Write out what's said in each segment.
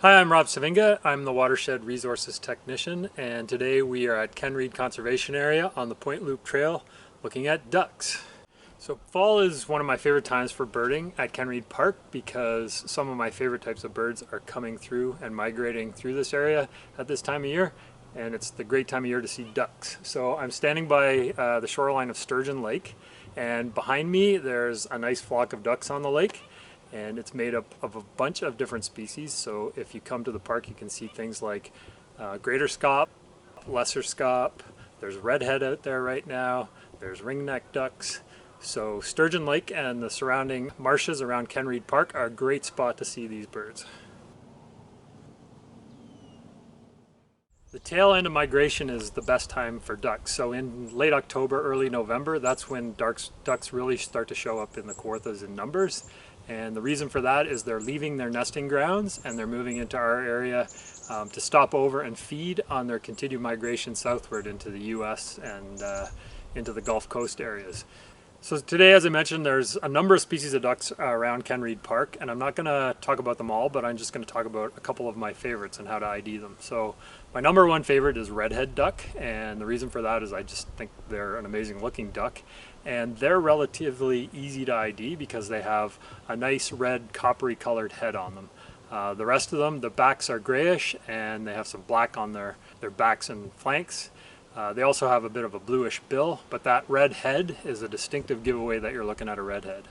Hi, I'm Rob Stavinga. I'm the Watershed Resources Technician, and today we are at Ken Reed Conservation Area on the Point Loop Trail looking at ducks. So fall is one of my favorite times for birding at Ken Reed Park because some of my favorite types of birds are coming through and migrating through this area at this time of year, and it's the great time of year to see ducks. So I'm standing by the shoreline of Sturgeon Lake, and behind me there's a nice flock of ducks on the lake. And it's made up of a bunch of different species. So if you come to the park, you can see things like greater scaup, lesser scaup, there's redhead out there right now, there's ringneck ducks. So Sturgeon Lake and the surrounding marshes around Ken Reed Park are a great spot to see these birds. The tail end of migration is the best time for ducks. So in late October, early November, that's when ducks really start to show up in the Kawarthas in numbers. And the reason for that is they're leaving their nesting grounds and they're moving into our area to stop over and feed on their continued migration southward into the US and into the Gulf Coast areas. So today, as I mentioned, there's a number of species of ducks around Ken Reed Park, and I'm not going to talk about them all, but I'm just going to talk about a couple of my favorites and how to ID them. So my number one favorite is redhead duck, and the reason for that is I just think they're an amazing looking duck, and they're relatively easy to ID because they have a nice red coppery colored head on them. The rest of them, the backs are grayish and they have some black on their backs and flanks. They also have a bit of a bluish bill, but that red head is a distinctive giveaway that you're looking at a redhead.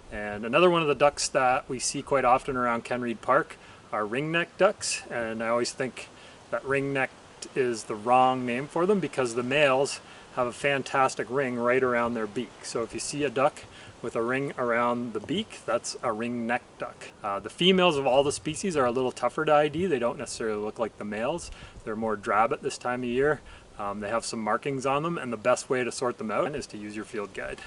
And another one of the ducks that we see quite often around Ken Reed Park are ringneck ducks, and I always think that ringneck is the wrong name for them because the males have a fantastic ring right around their beak. So if you see a duck with a ring around the beak, that's a ringneck duck. The females of all the species are a little tougher to ID. They don't necessarily look like the males. They're more drab at this time of year. They have some markings on them, and the best way to sort them out is to use your field guide.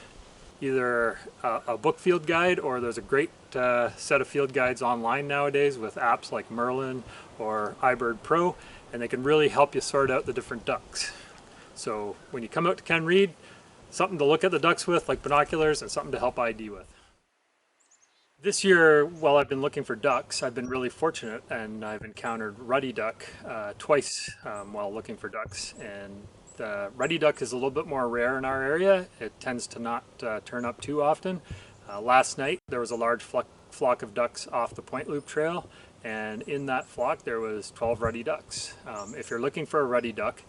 Either a book field guide, or there's a great set of field guides online nowadays with apps like Merlin or iBird Pro, and they can really help you sort out the different ducks. So when you come out to Ken Reed, something to look at the ducks with, like binoculars, and something to help ID with. This year, while I've been looking for ducks, I've been really fortunate and I've encountered ruddy duck twice while looking for ducks. And the ruddy duck is a little bit more rare in our area. It tends to not turn up too often. Last night there was a large flock of ducks off the Point Loop Trail, and in that flock there was 12 ruddy ducks. If you're looking for a ruddy duck,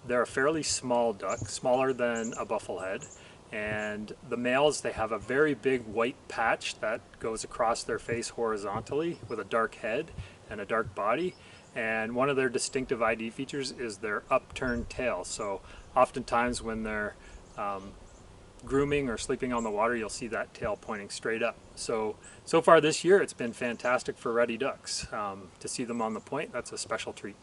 they're a fairly small duck, smaller than a bufflehead. And the males, they have a very big white patch that goes across their face horizontally with a dark head and a dark body. And one of their distinctive ID features is their upturned tail. So oftentimes when they're grooming or sleeping on the water, you'll see that tail pointing straight up. So far this year, it's been fantastic for ruddy ducks. To see them on the point, that's a special treat.